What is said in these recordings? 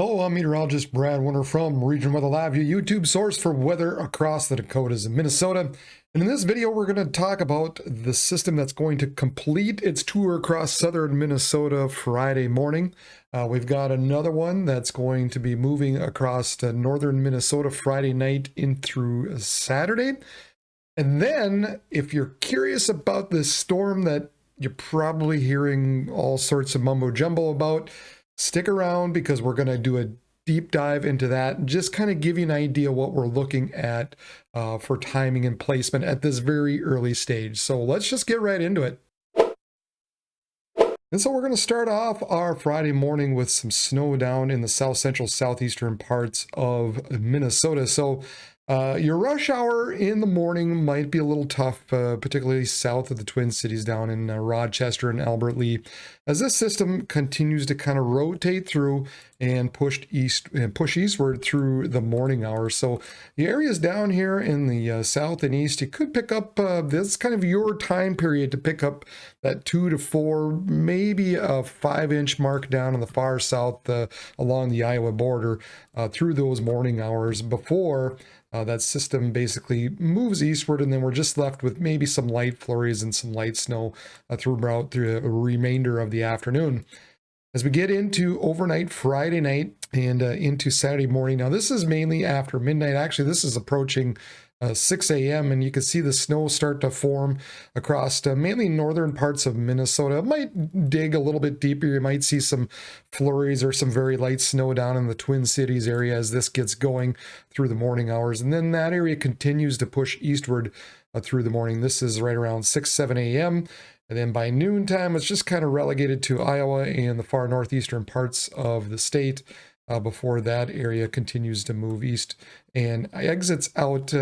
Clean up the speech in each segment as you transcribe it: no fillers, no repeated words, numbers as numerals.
Hello, I'm meteorologist Brad Winter from Region Weather Live, your YouTube source for weather across the Dakotas and Minnesota. And in this video, we're going to talk about the system that's going to complete its tour across southern Minnesota Friday morning. We've got another one that's going to be moving across to northern Minnesota Friday night in through Saturday. And then, if you're curious about this storm that you're probably hearing all sorts of mumbo jumbo about, stick around because we're going to do a deep dive into that and just kind of give you an idea what we're looking at for timing and placement at this very early stage. So let's just get right into it. And so we're going to start off our Friday morning with some snow down in the south central southeastern parts of Minnesota. So your rush hour in the morning might be a little tough, particularly south of the Twin Cities down in Rochester and Albert Lea, as this system continues to kind of rotate through and push eastward through the morning hours. So the areas down here in the south and east, you could pick up, this is kind of your time period to pick up that 2 to 4, maybe a 5-inch mark down in the far south along the Iowa border through those morning hours before that system basically moves eastward, and then we're just left with maybe some light flurries and some light snow throughout the remainder of the afternoon. As we get into overnight Friday night and into Saturday morning, now this is mainly after midnight. Actually, this is approaching 6 a.m. and you can see the snow start to form across mainly northern parts of Minnesota. It might dig a little bit deeper. You might see some flurries or some very light snow down in the Twin Cities area as this gets going through the morning hours. And then that area continues to push eastward through the morning. This is right around 7 a.m. And then by noontime, it's just kind of relegated to Iowa and the far northeastern parts of the state. Before that area continues to move east and exits out.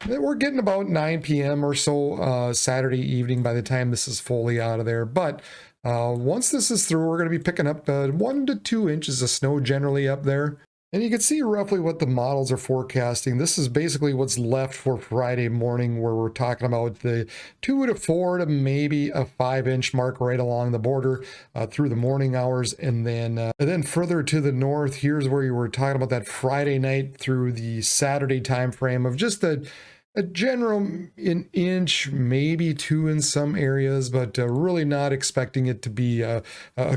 We're getting about 9 p.m. or so Saturday evening by the time this is fully out of there. But once this is through, we're going to be picking up 1 to 2 inches of snow generally up there. And you can see roughly what the models are forecasting. This is basically what's left for Friday morning, where we're talking about the 2 to 4 to maybe a 5-inch mark right along the border through the morning hours. And then further to the north, here's where you were talking about that Friday night through the Saturday time frame of just a general an inch, maybe 2 in some areas, but really not expecting it to be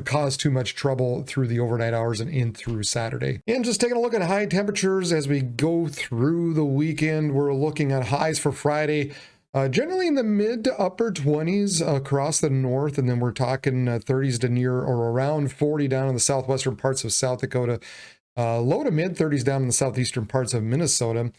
cause too much trouble through the overnight hours and in through Saturday. And just taking a look at high temperatures as we go through the weekend, we're looking at highs for Friday. Generally in the mid to upper 20s across the north, and then we're talking 30s to near or around 40 down in the southwestern parts of South Dakota, low to mid 30s down in the southeastern parts of Minnesota.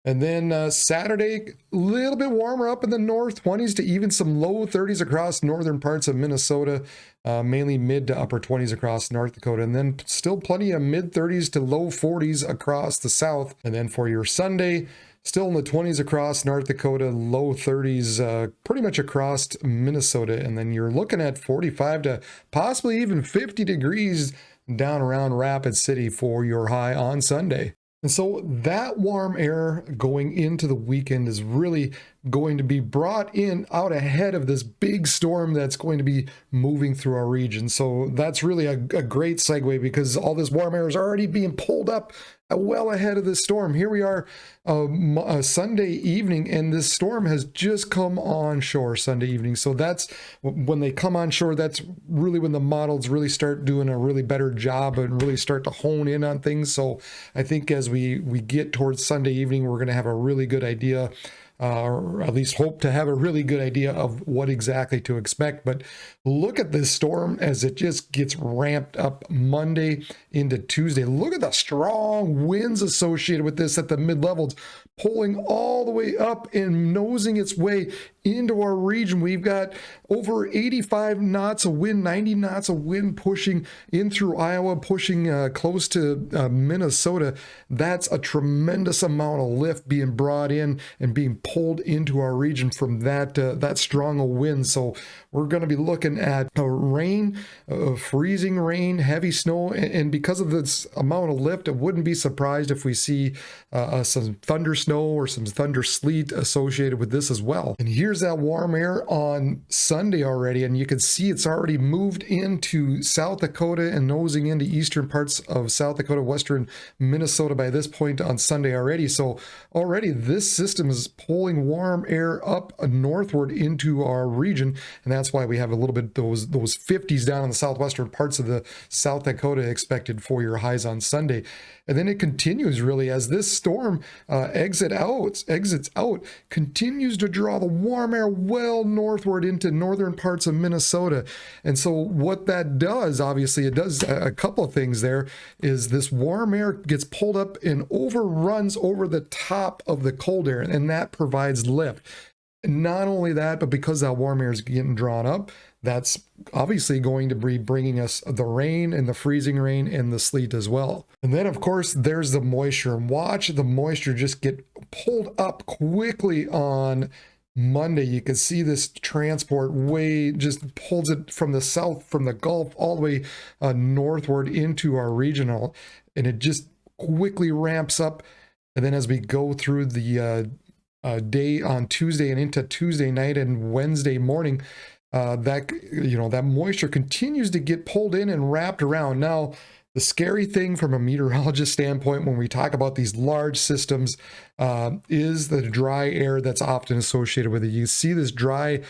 And then Saturday, a little bit warmer up in the north, 20s to even some low 30s across northern parts of Minnesota, mainly mid to upper 20s across North Dakota. And then still plenty of mid 30s to low 40s across the south. And then for your Sunday, still in the 20s across North Dakota, low 30s pretty much across Minnesota. And then you're looking at 45 to possibly even 50 degrees down around Rapid City for your high on Sunday. And so that warm air going into the weekend is really going to be brought in out ahead of this big storm that's going to be moving through our region. So that's really a great segue, because all this warm air is already being pulled up well ahead of this storm. Here we are Sunday evening, and this storm has just come on shore Sunday evening. So that's when they come on shore, that's really when the models really start doing a really better job and really start to hone in on things. So I think as we get towards Sunday evening, we're going to have a really good idea, or at least hope to have a really good idea of what exactly to expect. But look at this storm as it just gets ramped up Monday into Tuesday. Look at the strong winds associated with this at the mid-levels, pulling all the way up and nosing its way into our region. We've got over 85 knots of wind, 90 knots of wind pushing in through Iowa, pushing close to Minnesota. That's a tremendous amount of lift being brought in and being pulled into our region from that strong a wind. So we're going to be looking at rain, freezing rain, heavy snow, and because of this amount of lift, I wouldn't be surprised if we see some thunderstorms snow or some thunder sleet associated with this as well. And here's that warm air on Sunday already, and you can see it's already moved into South Dakota and nosing into eastern parts of South Dakota, western Minnesota by this point on Sunday already. So already this system is pulling warm air up northward into our region, and that's why we have a little bit those 50s down in the southwestern parts of the South Dakota expected for your highs on Sunday. And then it continues really as this storm exits out, continues to draw the warm air well northward into northern parts of Minnesota. And so what that does, obviously, it does a couple of things there, is this warm air gets pulled up and overruns over the top of the cold air, and that provides lift. Not only that, but because that warm air is getting drawn up, that's obviously going to be bringing us the rain and the freezing rain and the sleet as well. And then, of course, there's the moisture. And watch the moisture just get pulled up quickly on Monday. You can see this transport way just pulls it from the south, from the Gulf, all the way northward into our regional. And it just quickly ramps up. And then as we go through the day on Tuesday and into Tuesday night and Wednesday morning, that moisture continues to get pulled in and wrapped around. Now, the scary thing from a meteorologist standpoint when we talk about these large systems is the dry air that's often associated with it. You see this dry,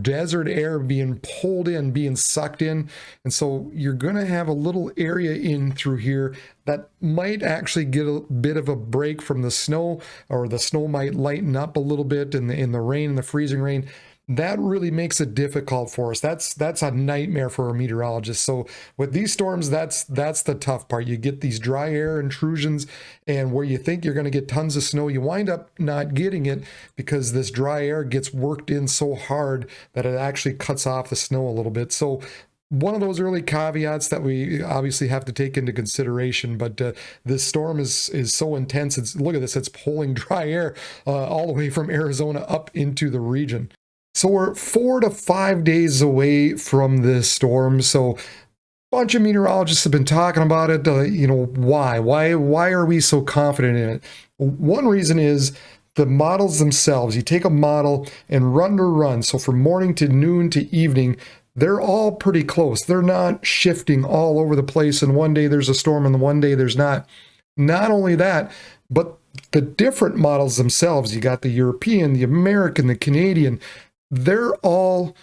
desert air being pulled in, being sucked in. And so you're going to have a little area in through here that might actually get a bit of a break from the snow, or the snow might lighten up a little bit in the rain, and the freezing rain. That really makes it difficult for us. That's a nightmare for a meteorologist. So with these storms, that's the tough part. You get these dry air intrusions, and where you think you're going to get tons of snow, you wind up not getting it because this dry air gets worked in so hard that it actually cuts off the snow a little bit. So one of those early caveats that we obviously have to take into consideration, but this storm is so intense. Look at this, it's pulling dry air all the way from Arizona up into the region. So we're 4 to 5 days away from this storm. So a bunch of meteorologists have been talking about it. Why are we so confident in it? One reason is the models themselves. You take a model and run to run. So from morning to noon to evening, they're all pretty close. They're not shifting all over the place, and one day there's a storm and one day there's not. Not only that, but the different models themselves, you got the European, the American, the Canadian, they're all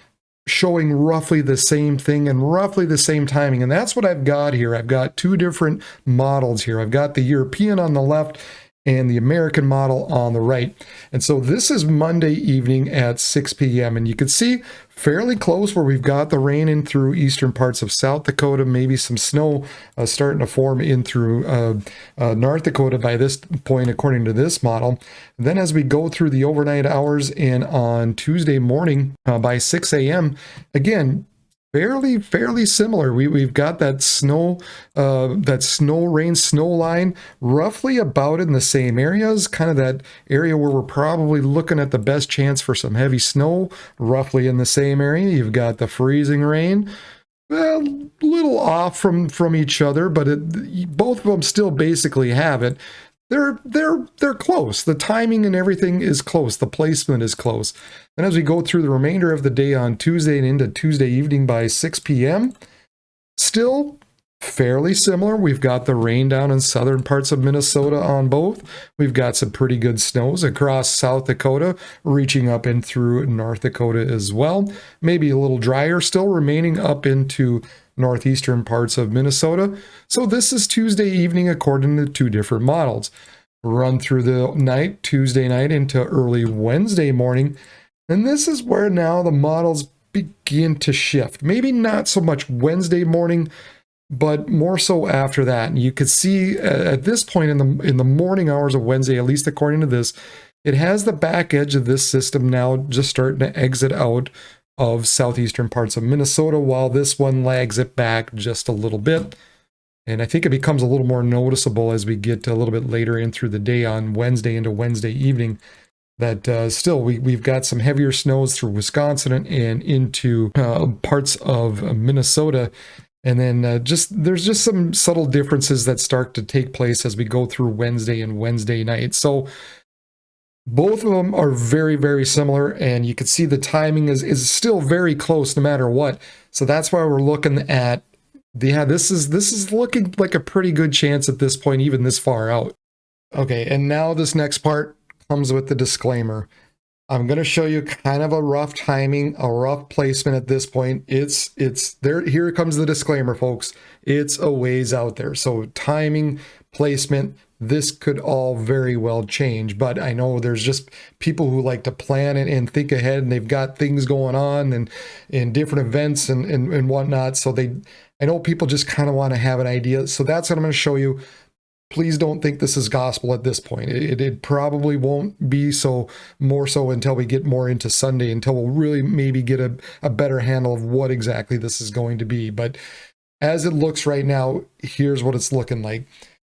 showing roughly the same thing and roughly the same timing. And that's what I've got here. I've got two different models here. I've got the European on the left and the American model on the right. And so this is Monday evening at 6 p.m. And you can see fairly close where we've got the rain in through eastern parts of South Dakota, maybe some snow starting to form in through North Dakota by this point, according to this model. And then as we go through the overnight hours and on Tuesday morning by 6 a.m., again, fairly similar. We've got that snow rain snow line roughly about in the same areas, kind of that area where we're probably looking at the best chance for some heavy snow, roughly in the same area. You've got the freezing rain, a little off from each other, but both of them still basically have it. They're close. The timing and everything is close. The placement is close. And as we go through the remainder of the day on Tuesday and into Tuesday evening by 6 p.m., still fairly similar. We've got the rain down in southern parts of Minnesota on both. We've got some pretty good snows across South Dakota, reaching up in through North Dakota as well. Maybe a little drier still remaining up into northeastern parts of Minnesota. So this is Tuesday evening according to two different models. Run through the night, Tuesday night into early Wednesday morning. And this is where now the models begin to shift. Maybe not so much Wednesday morning, but more so after that. And you could see at this point in the morning hours of Wednesday, at least according to this, it has the back edge of this system now just starting to exit out of southeastern parts of Minnesota, while this one lags it back just a little bit. And I think it becomes a little more noticeable as we get a little bit later in through the day on Wednesday into Wednesday evening, that still we've got some heavier snows through Wisconsin and into parts of Minnesota. And then there's just some subtle differences that start to take place as we go through Wednesday and Wednesday night. So Both of them are very, very similar, and you can see the timing is still very close no matter what. So that's why we're looking at, yeah, this is looking like a pretty good chance at this point, even this far out. Okay, and now this next part comes with the disclaimer. I'm going to show you kind of a rough timing, a rough placement at this point. It's there. Here comes the disclaimer, folks. It's a ways out there. So timing, placement, this could all very well change. But I know there's just people who like to plan it and think ahead, and they've got things going on and different events and whatnot. So I know people just kind of want to have an idea. So that's what I'm going to show you. Please don't think this is gospel at this point. It probably won't be so more so until we get more into Sunday, until we'll really maybe get a better handle of what exactly this is going to be. But as it looks right now, here's what it's looking like.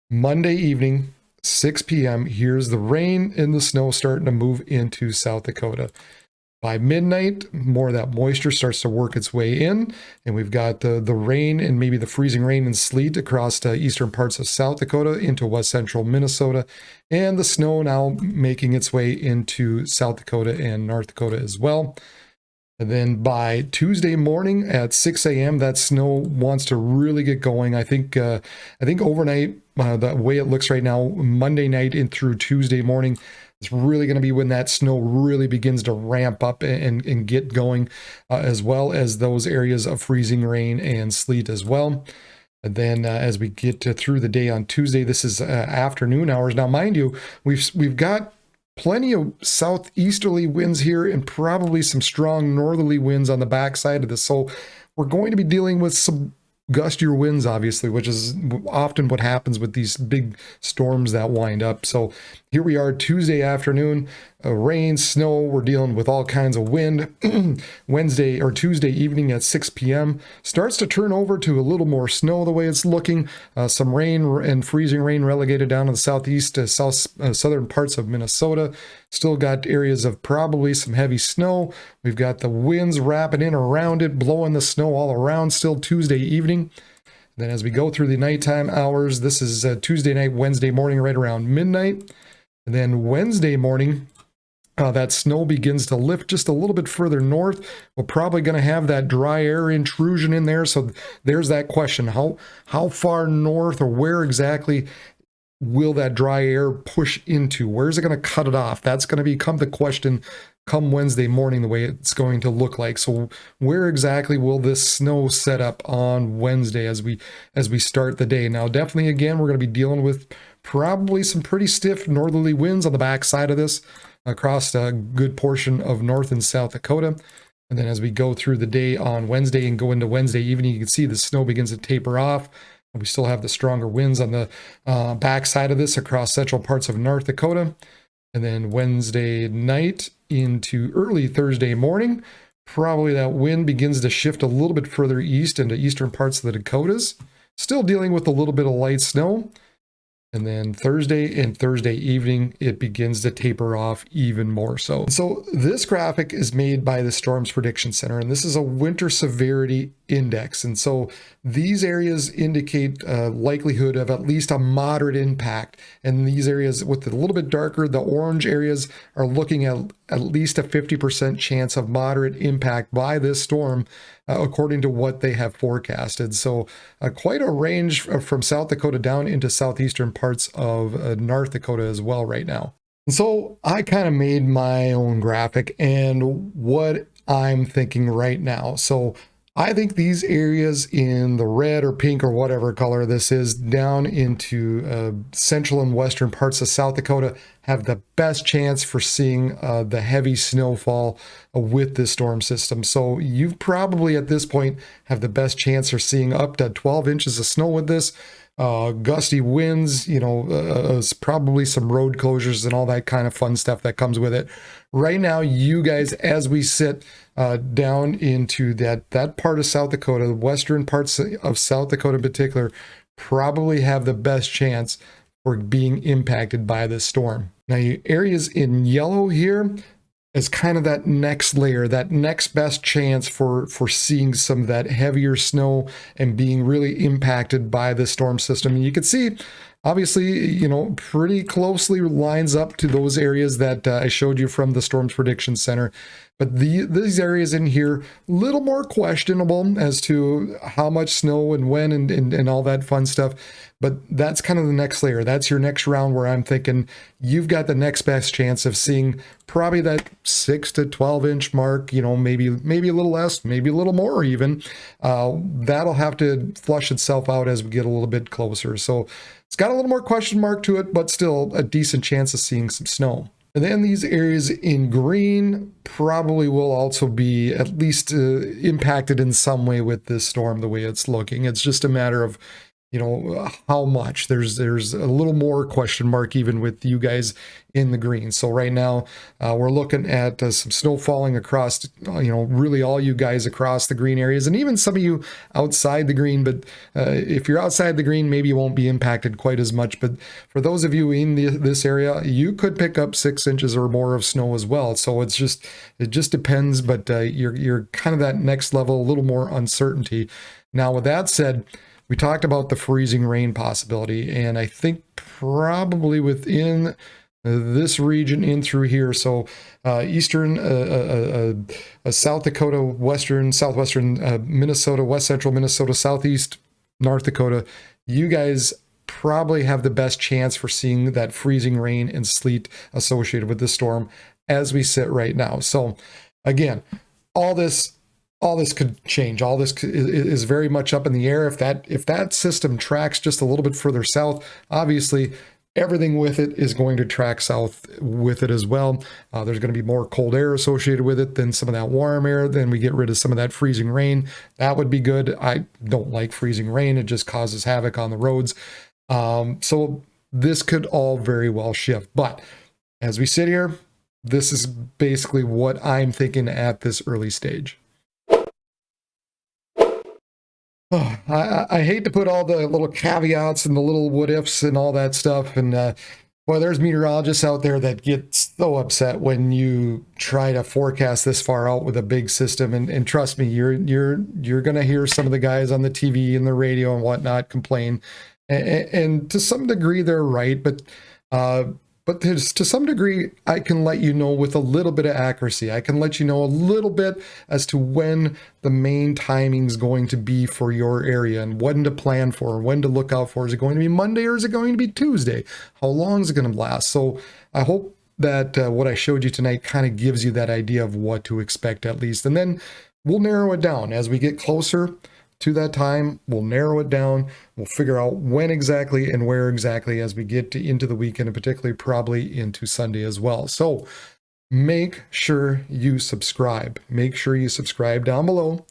Monday evening, 6 p.m., here's the rain and the snow starting to move into South Dakota. By midnight, more of that moisture starts to work its way in, and we've got the rain and maybe the freezing rain and sleet across the eastern parts of South Dakota into west central Minnesota, and the snow now making its way into South Dakota and North Dakota as well. And then by Tuesday morning at 6 a.m., that snow wants to really get going. I think overnight, the way it looks right now, Monday night and through Tuesday morning, it's really going to be when that snow really begins to ramp up and get going, as well as those areas of freezing rain and sleet as well. And then as we get through the day on Tuesday, this is afternoon hours. Now, mind you, we've got plenty of southeasterly winds here and probably some strong northerly winds on the backside of this. So we're going to be dealing with some gustier winds, obviously, which is often what happens with these big storms that wind up. So here we are Tuesday afternoon, rain, snow, we're dealing with all kinds of wind. Wednesday or Tuesday evening at 6 p.m. starts to turn over to a little more snow the way it's looking. Some rain and freezing rain relegated down to the southeast, southern parts of Minnesota. Still got areas of probably some heavy snow. We've got the winds wrapping in around it, blowing the snow all around still Tuesday evening. Then as we go through the nighttime hours, this is Tuesday night, Wednesday morning, right around midnight. And then Wednesday morning, that snow begins to lift just a little bit further north. We're probably going to have that dry air intrusion in there. So there's that question. How far north or where exactly will that dry air push into? Where's it going to cut it off? That's going to become the question come Wednesday morning, the way it's going to look like. So where exactly will this snow set up on Wednesday as we start the day? Now, definitely, again, we're going to be dealing with probably some pretty stiff northerly winds on the backside of this across a good portion of North and South Dakota. And then as we go through the day on Wednesday and go into Wednesday evening, you can see the snow begins to taper off. We still have the stronger winds on the backside of this across central parts of North Dakota. And then Wednesday night into early Thursday morning, probably that wind begins to shift a little bit further east into eastern parts of the Dakotas. Still dealing with a little bit of light snow. And then Thursday and Thursday evening, it begins to taper off even more so. So this graphic is made by the Storms Prediction Center, and this is a winter severity index. And so these areas indicate likelihood of at least a moderate impact. And these areas with a little bit darker, the orange areas are looking at least a 50% chance of moderate impact by this storm, according to what they have forecasted. So quite a range from South Dakota down into southeastern parts of North Dakota as well right now. And so I kind of made my own graphic and what I'm thinking right now. So I think these areas in the red or pink or whatever color this is down into central and western parts of South Dakota have the best chance for seeing the heavy snowfall with this storm system. So you probably at this point have the best chance for seeing up to 12 inches of snow with this. Gusty winds, probably some road closures and all that kind of fun stuff that comes with it. Right now, you guys, as we sit down into that part of South Dakota, the western parts of South Dakota in particular, probably have the best chance for being impacted by this storm. Now, areas in yellow here is kind of that next layer, that next best chance for seeing some of that heavier snow and being really impacted by the storm system. And you can see obviously, pretty closely lines up to those areas that I showed you from the Storms Prediction Center. But these areas in here, a little more questionable as to how much snow and when and all that fun stuff. But that's kind of the next layer. That's your next round where I'm thinking you've got the next best chance of seeing probably that 6 to 12 inch mark, maybe a little less, maybe a little more even. That'll have to flush itself out as we get a little bit closer. So it's got a little more question mark to it, but still a decent chance of seeing some snow. And then these areas in green probably will also be at least impacted in some way with this storm, the way it's looking. It's just a matter of, how much. There's a little more question mark even with you guys in the green. So right now we're looking at some snow falling across, really all you guys across the green areas, and even some of you outside the green. But if you're outside the green, maybe you won't be impacted quite as much. But for those of you in this area, you could pick up 6 inches or more of snow as well. So it just depends. But you're kind of that next level, a little more uncertainty. Now, with that said, we talked about the freezing rain possibility, and I think probably within this region in through here, so eastern, South Dakota, western, southwestern Minnesota, west central Minnesota, southeast North Dakota, you guys probably have the best chance for seeing that freezing rain and sleet associated with the storm as we sit right now. So again, all this could change. All this is very much up in the air. If that system tracks just a little bit further south, obviously everything with it is going to track south with it as well. There's going to be more cold air associated with it than some of that warm air. Then we get rid of some of that freezing rain. That would be good. I don't like freezing rain. It just causes havoc on the roads. So this could all very well shift. But as we sit here, this is basically what I'm thinking at this early stage. Oh, I hate to put all the little caveats and the little what ifs and all that stuff. And boy, there's meteorologists out there that get so upset when you try to forecast this far out with a big system. And trust me, you're going to hear some of the guys on the TV and the radio and whatnot complain. And to some degree, they're right. But to some degree, I can let you know with a little bit of accuracy. I can let you know a little bit as to when the main timing is going to be for your area and when to plan for, when to look out for. Is it going to be Monday or is it going to be Tuesday? How long is it going to last? So I hope that what I showed you tonight kind of gives you that idea of what to expect at least. And then we'll narrow it down as we get closer to that time. We'll narrow it down. We'll figure out when exactly and where exactly as we get into the weekend, and particularly probably into Sunday as well. So make sure you subscribe. Make sure you subscribe down below,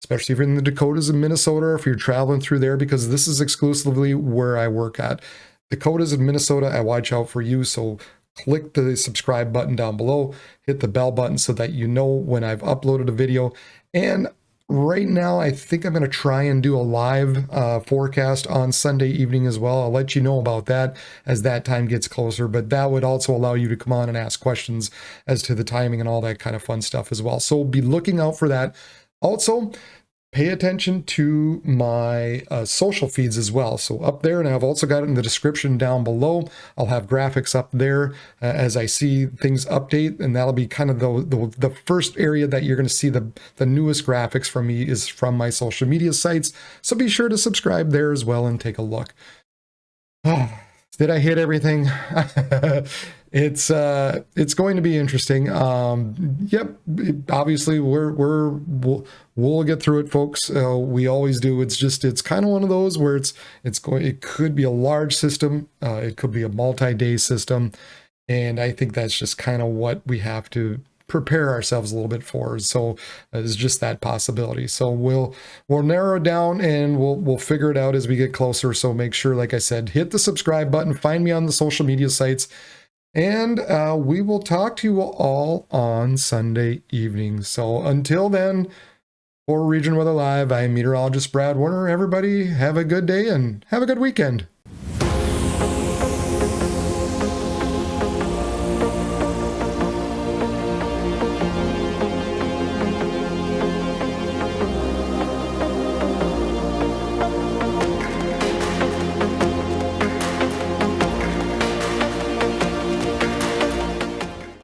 especially if you're in the Dakotas and Minnesota, or if you're traveling through there, because this is exclusively where I work at. Dakotas and Minnesota, I watch out for you. So click the subscribe button down below, hit the bell button so that you know when I've uploaded a video. And right now, I think I'm going to try and do a live forecast on Sunday evening as well. I'll let you know about that as that time gets closer, but that would also allow you to come on and ask questions as to the timing and all that kind of fun stuff as well. So be looking out for that. Also, pay attention to my social feeds as well. So up there, and I've also got it in the description down below. I'll have graphics up there as I see things update, and that'll be kind of the first area that you're going to see the newest graphics from me is from my social media sites. So be sure to subscribe there as well and take a look. Did I hit everything? It's going to be interesting. Yep. Obviously, we'll get through it, folks. We always do. It's kind of one of those where it could be a large system. It could be a multi-day system, and I think that's just kind of what we have to prepare ourselves a little bit for. So it's just that possibility. So we'll narrow it down and we'll figure it out as we get closer. So make sure, like I said, hit the subscribe button, find me on the social media sites, and we will talk to you all on Sunday evening. So until then, for Region Weather Live, I'm meteorologist Brad Warner. Everybody have a good day and have a good weekend.